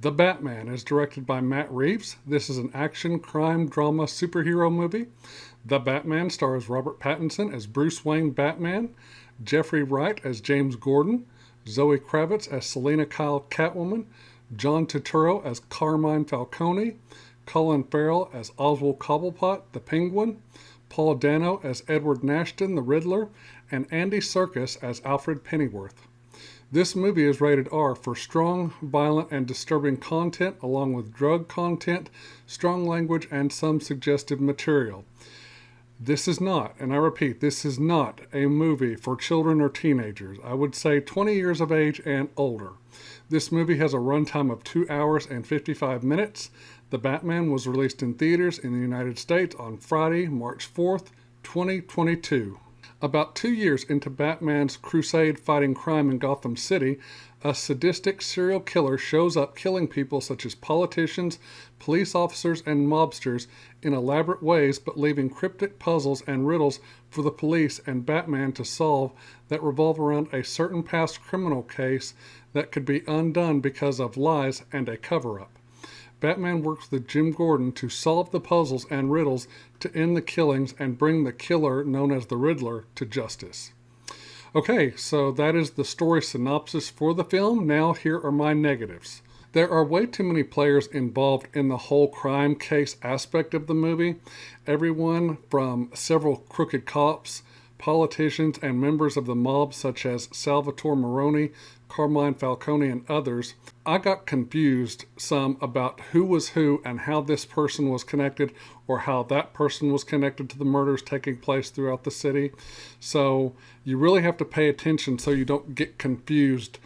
The Batman is directed by Matt Reeves. This is an action, crime, drama, superhero movie. The Batman stars Robert Pattinson as Bruce Wayne Batman, Jeffrey Wright as James Gordon, Zoe Kravitz as Selena Kyle Catwoman, John Turturro as Carmine Falcone, Colin Farrell as Oswald Cobblepot, the Penguin, Paul Dano as Edward Nashton, the Riddler, and Andy Serkis as Alfred Pennyworth. This movie is rated R for strong, violent, and disturbing content, along with drug content, strong language, and some suggestive material. This is not, and I repeat, this is not a movie for children or teenagers. I would say 20 years of age and older. This movie has a runtime of 2 hours and 55 minutes. The Batman was released in theaters in the United States on Friday, March 4th, 2022. About 2 years into Batman's crusade fighting crime in Gotham City, a sadistic serial killer shows up killing people such as politicians, police officers, and mobsters in elaborate ways, but leaving cryptic puzzles and riddles for the police and Batman to solve that revolve around a certain past criminal case that could be undone because of lies and a cover-up. Batman works with Jim Gordon to solve the puzzles and riddles to end the killings and bring the killer, known as the Riddler, to justice. Okay, so that is the story synopsis for the film. Now here are my negatives. There are way too many players involved in the whole crime case aspect of the movie. Everyone from several crooked cops, politicians, and members of the mob such as Salvatore Maroni, Carmine Falcone, and others. I got confused some about who was who and how this person was connected, or how that person was connected to the murders taking place throughout the city. So you really have to pay attention so you don't get confused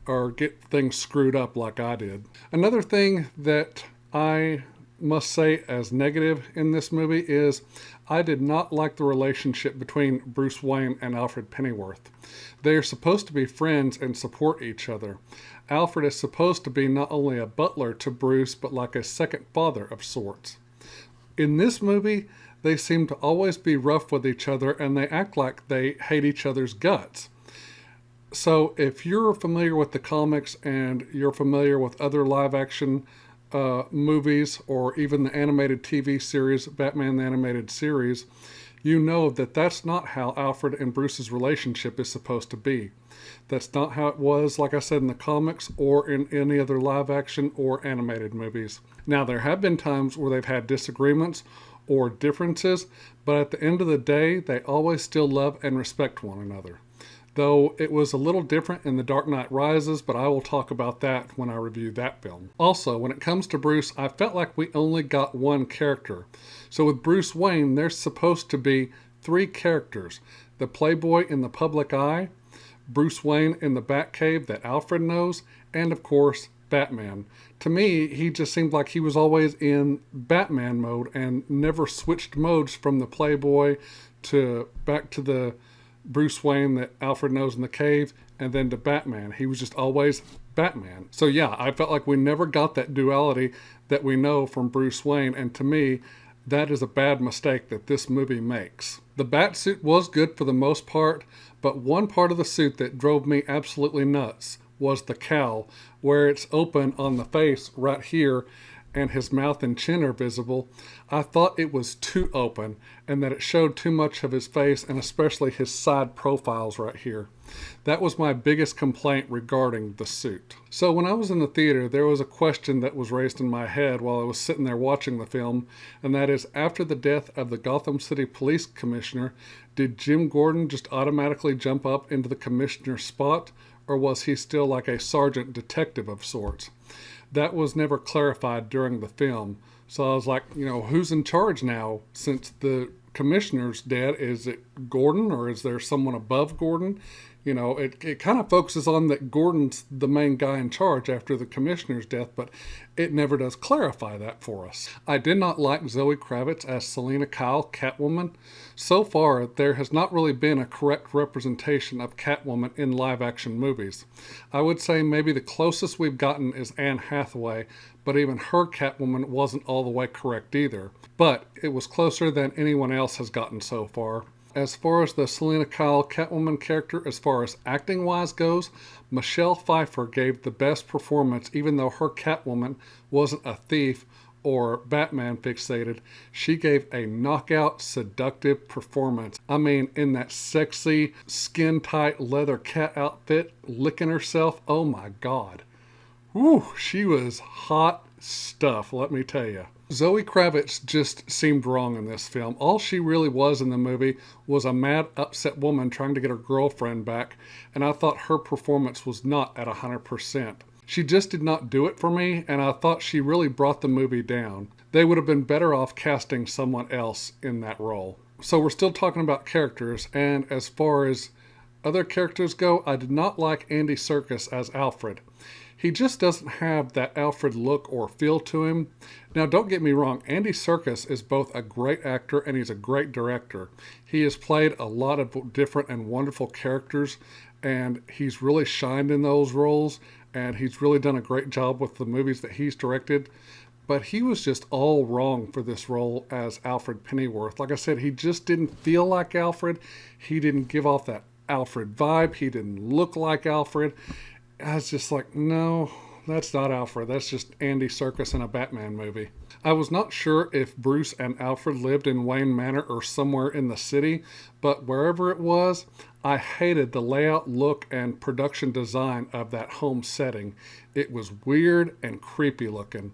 or get things screwed up like I did. Another thing that I must say as negative in this movie is I did not like the relationship between Bruce Wayne and Alfred Pennyworth. They are supposed to be friends and support each other. Alfred is supposed to be not only a butler to Bruce, but like a second father of sorts. In this movie, they seem to always be rough with each other, and they act like they hate each other's guts. So if you're familiar with the comics and you're familiar with other live action movies, or even the animated TV series, Batman the Animated Series, you know that that's not how Alfred and Bruce's relationship is supposed to be. That's not how it was, like I said, in the comics or in any other live action or animated movies. Now, there have been times where they've had disagreements or differences, but at the end of the day, they always still love and respect one another. Though it was a little different in The Dark Knight Rises, but I will talk about that when I review that film. Also, when it comes to Bruce, I felt like we only got one character. So with Bruce Wayne, there's supposed to be 3 characters. The playboy in the public eye, Bruce Wayne in the Batcave that Alfred knows, and of course, Batman. To me, he just seemed like he was always in Batman mode and never switched modes from the playboy to back to the Bruce Wayne that Alfred knows in the cave, and then to Batman. He was just always Batman. So yeah, I felt like we never got that duality that we know from Bruce Wayne, and to me, that is a bad mistake that this movie makes. The Batsuit was good for the most part, but one part of the suit that drove me absolutely nuts was the cowl, where it's open on the face right here, and his mouth and chin are visible. I thought it was too open and that it showed too much of his face, and especially his side profiles right here. That was my biggest complaint regarding the suit. So when I was in the theater, there was a question that was raised in my head while I was sitting there watching the film, and that is, after the death of the Gotham City Police Commissioner, did Jim Gordon just automatically jump up into the commissioner's spot, or was he still like a sergeant detective of sorts? That was never clarified during the film. So I was like, who's in charge now since the commissioner's dead? Is it Gordon, or is there someone above Gordon? It kind of focuses on that Gordon's the main guy in charge after the commissioner's death, but it never does clarify that for us. I did not like Zoe Kravitz as Selena Kyle, Catwoman. So far, there has not really been a correct representation of Catwoman in live-action movies. I would say maybe the closest we've gotten is Anne Hathaway, but even her Catwoman wasn't all the way correct either. But it was closer than anyone else has gotten so far. As far as the Selena Kyle Catwoman character, as far as acting wise goes, Michelle Pfeiffer gave the best performance, even though her Catwoman wasn't a thief or Batman fixated. She gave a knockout, seductive performance. I mean, in that sexy, skin tight leather cat outfit, licking herself. Oh my God. Whew, she was hot stuff, let me tell you. Zoe Kravitz just seemed wrong in this film. All she really was in the movie was a mad, upset woman trying to get her girlfriend back, and I thought her performance was not at 100%. She just did not do it for me, and I thought she really brought the movie down. They would have been better off casting someone else in that role. So we're still talking about characters, and as far as other characters go, I did not like Andy Serkis as Alfred. He just doesn't have that Alfred look or feel to him. Now, don't get me wrong, Andy Serkis is both a great actor and he's a great director. He has played a lot of different and wonderful characters, and he's really shined in those roles, and he's really done a great job with the movies that he's directed. But he was just all wrong for this role as Alfred Pennyworth. Like I said, he just didn't feel like Alfred. He didn't give off that Alfred vibe. He didn't look like Alfred. I was just like, no, that's not Alfred. That's just Andy Serkis in a Batman movie. I was not sure if Bruce and Alfred lived in Wayne Manor or somewhere in the city, but wherever it was, I hated the layout, look, and production design of that home setting. It was weird and creepy looking.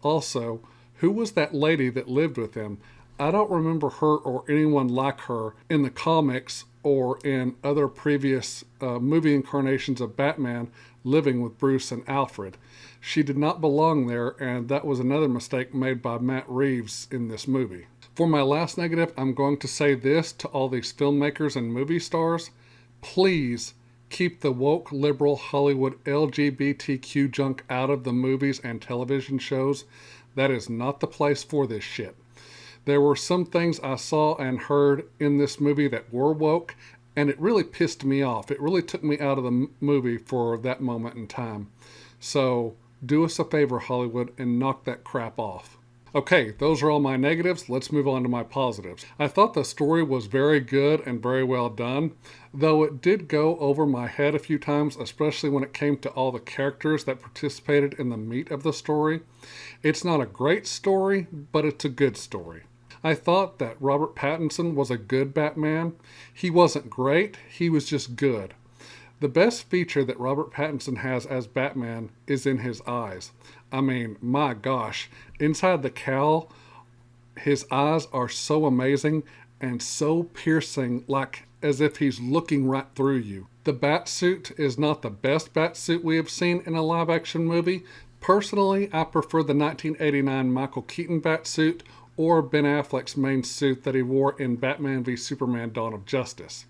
Also, who was that lady that lived with him? I don't remember her or anyone like her in the comics or in other previous movie incarnations of Batman living with Bruce and Alfred. She did not belong there, and that was another mistake made by Matt Reeves in this movie. For my last negative, I'm going to say this to all these filmmakers and movie stars. Please keep the woke, liberal, Hollywood, LGBTQ junk out of the movies and television shows. That is not the place for this shit. There were some things I saw and heard in this movie that were woke, and it really pissed me off. It really took me out of the movie for that moment in time. So do us a favor, Hollywood, and knock that crap off. Okay, those are all my negatives. Let's move on to my positives. I thought the story was very good and very well done, though it did go over my head a few times, especially when it came to all the characters that participated in the meat of the story. It's not a great story, but it's a good story. I thought that Robert Pattinson was a good Batman. He wasn't great, he was just good. The best feature that Robert Pattinson has as Batman is in his eyes. I mean, my gosh, inside the cowl, his eyes are so amazing and so piercing, like as if he's looking right through you. The Batsuit is not the best Batsuit we have seen in a live-action movie. Personally, I prefer the 1989 Michael Keaton Batsuit or Ben Affleck's main suit that he wore in Batman v Superman: Dawn of Justice.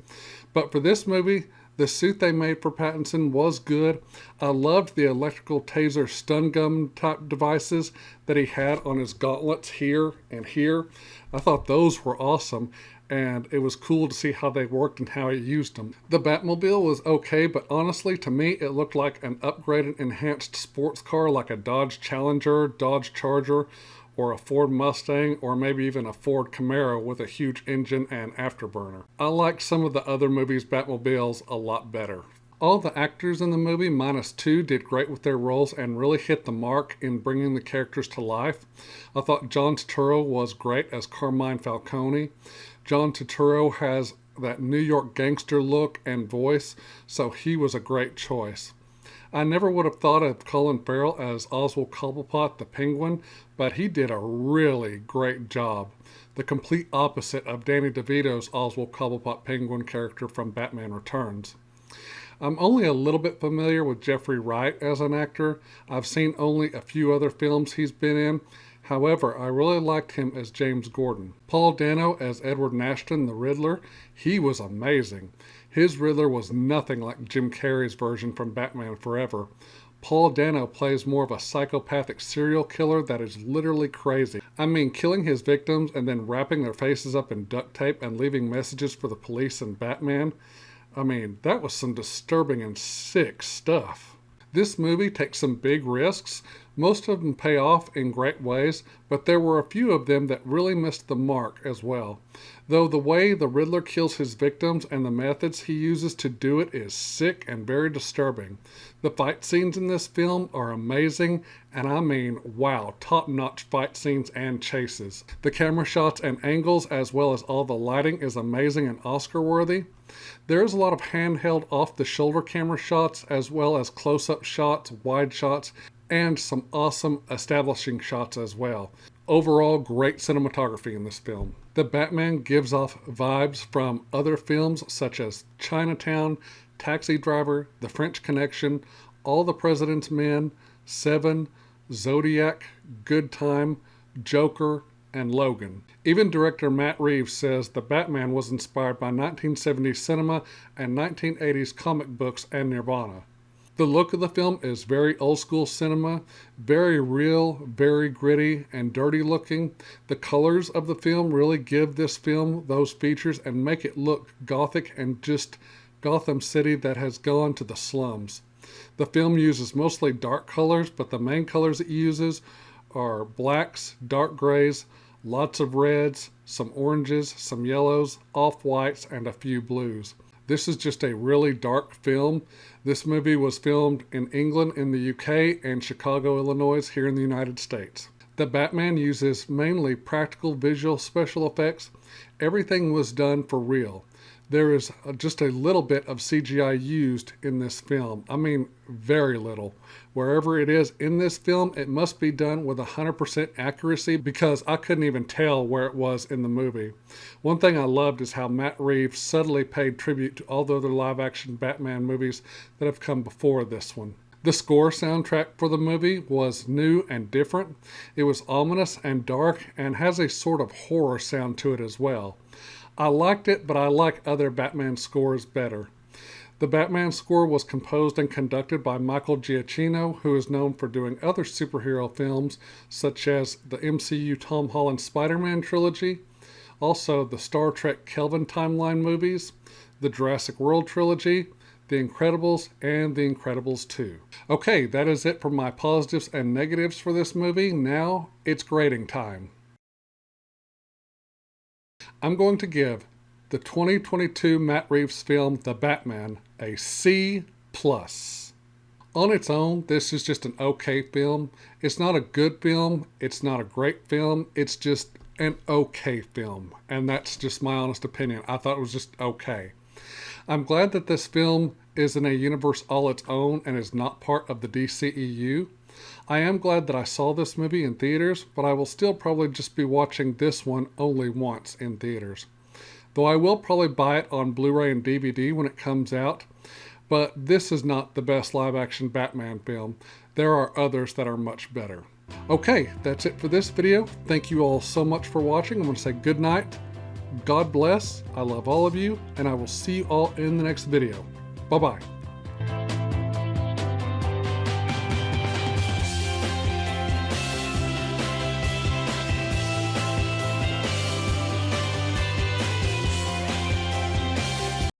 But for this movie, the suit they made for Pattinson was good. I loved the electrical taser stun gun type devices that he had on his gauntlets here and here. I thought those were awesome, and it was cool to see how they worked and how he used them. The Batmobile was okay, but honestly, to me, it looked like an upgraded, enhanced sports car like a Dodge Challenger, Dodge Charger, or a Ford Mustang, or maybe even a Ford Camaro with a huge engine and afterburner. I liked some of the other movies' Batmobiles a lot better. All the actors in the movie, minus two, did great with their roles and really hit the mark in bringing the characters to life. I thought John Turturro was great as Carmine Falcone. John Turturro has that New York gangster look and voice, so he was a great choice. I never would have thought of Colin Farrell as Oswald Cobblepot the Penguin, but he did a really great job. The complete opposite of Danny DeVito's Oswald Cobblepot Penguin character from Batman Returns. I'm only a little bit familiar with Jeffrey Wright as an actor. I've seen only a few other films he's been in. However, I really liked him as James Gordon. Paul Dano as Edward Nashton, the Riddler, he was amazing. His Riddler was nothing like Jim Carrey's version from Batman Forever. Paul Dano plays more of a psychopathic serial killer that is literally crazy. I mean, killing his victims and then wrapping their faces up in duct tape and leaving messages for the police and Batman. I mean, that was some disturbing and sick stuff. This movie takes some big risks. Most of them pay off in great ways, but there were a few of them that really missed the mark as well. Though the way the Riddler kills his victims and the methods he uses to do it is sick and very disturbing. The fight scenes in this film are amazing, and I mean, wow, top-notch fight scenes and chases. The camera shots and angles, as well as all the lighting, is amazing and Oscar-worthy. There is a lot of handheld off-the-shoulder camera shots, as well as close-up shots, wide shots, and some awesome establishing shots as well. Overall, great cinematography in this film. The Batman gives off vibes from other films such as Chinatown, Taxi Driver, The French Connection, All the President's Men, Seven, Zodiac, Good Time, Joker, and Logan. Even director Matt Reeves says the Batman was inspired by 1970s cinema and 1980s comic books and Nirvana. The look of the film is very old school cinema, very real, very gritty and dirty looking. The colors of the film really give this film those features and make it look gothic and just Gotham City that has gone to the slums. The film uses mostly dark colors, but the main colors it uses are blacks, dark grays, lots of reds, some oranges, some yellows, off-whites, and a few blues. This is just a really dark film. This movie was filmed in England in the UK and Chicago, Illinois here in the United States. The Batman uses mainly practical visual special effects. Everything was done for real. There is just a little bit of CGI used in this film. I mean, very little. Wherever it is in this film, it must be done with 100% accuracy because I couldn't even tell where it was in the movie. One thing I loved is how Matt Reeves subtly paid tribute to all the other live-action Batman movies that have come before this one. The score soundtrack for the movie was new and different. It was ominous and dark and has a sort of horror sound to it as well. I liked it, but I like other Batman scores better. The Batman score was composed and conducted by Michael Giacchino, who is known for doing other superhero films, such as the MCU Tom Holland Spider-Man trilogy, also the Star Trek Kelvin timeline movies, the Jurassic World trilogy, The Incredibles, and The Incredibles 2. Okay, that is it for my positives and negatives for this movie. Now it's grading time. I'm going to give the 2022 Matt Reeves film, The Batman, a C+. On its own, this is just an okay film. It's not a good film. It's not a great film. It's just an okay film. And that's just my honest opinion. I thought it was just okay. I'm glad that this film is in a universe all its own and is not part of the DCEU. I am glad that I saw this movie in theaters, but I will still probably just be watching this one only once in theaters. Though I will probably buy it on Blu-ray and DVD when it comes out, but this is not the best live-action Batman film. There are others that are much better. Okay, that's it for this video. Thank you all so much for watching. I'm going to say good night. God bless. I love all of you, and I will see you all in the next video. Bye-bye.